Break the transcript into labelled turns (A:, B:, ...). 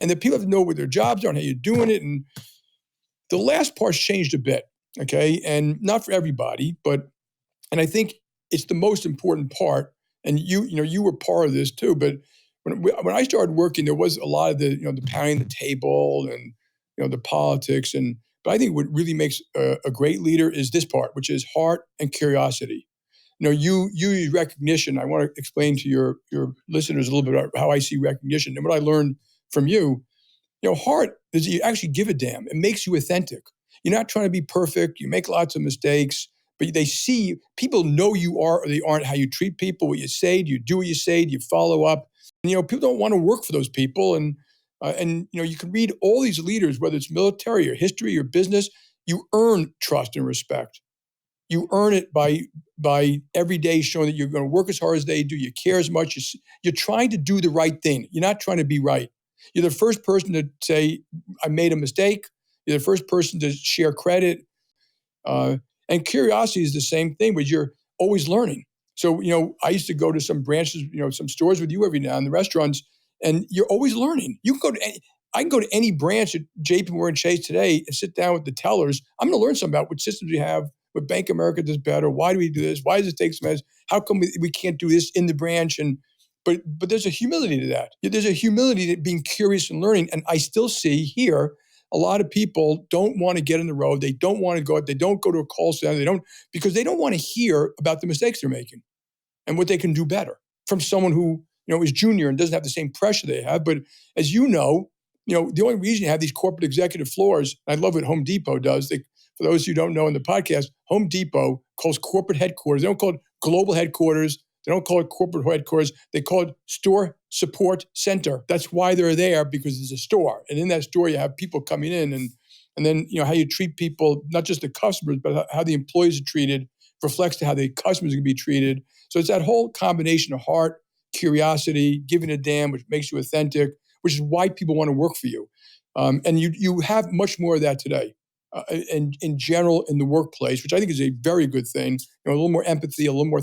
A: And the people have to know what their jobs are and how you're doing it. And the last part's changed a bit, okay? And not for everybody, and I think it's the most important part. And you were part of this too. But when I started working, there was a lot of the pounding the table and the politics. But I think what really makes a great leader is this part, which is heart and curiosity. You use recognition. I want to explain to your listeners a little bit about how I see recognition and what I learned from you. Heart is you actually give a damn. It makes you authentic. You're not trying to be perfect. You make lots of mistakes, but they see, people know you are or they aren't, how you treat people, what you say, do you do what you say, do you follow up? And, people don't want to work for those people. And you can read all these leaders, whether it's military or history or business, you earn trust and respect. You earn it by every day showing that you're going to work as hard as they do, you care as much, you're trying to do the right thing. You're not trying to be right. You're the first person to say, I made a mistake. You're the first person to share credit. And curiosity is the same thing, but you're always learning. So, I used to go to some branches, some stores with you every now and the restaurants, and you're always learning. I can go to any branch at JP Morgan Chase today and sit down with the tellers. I'm going to learn something about what systems we have, what Bank of America does better. Why do we do this? Why does it take so much? How come we can't do this in the branch? But there's a humility to that. There's a humility to being curious and learning. And I still see here a lot of people don't want to get on the road. They don't want to go. They don't go to a call center. Because they don't want to hear about the mistakes they're making and what they can do better from someone who is junior and doesn't have the same pressure they have. But as the only reason you have these corporate executive floors, I love what Home Depot does. For those who don't know in the podcast, Home Depot calls corporate headquarters. They don't call it global headquarters. They don't call it corporate headquarters. They call it store support center. That's why they're there, because it's a store. And in that store, you have people coming in and then, how you treat people, not just the customers, but how the employees are treated reflects to how the customers are going to be treated. So it's that whole combination of heart, curiosity, giving a damn, which makes you authentic, which is why people want to work for you. And you have much more of that today. In general in the workplace, which I think is a very good thing. A little more empathy, a little more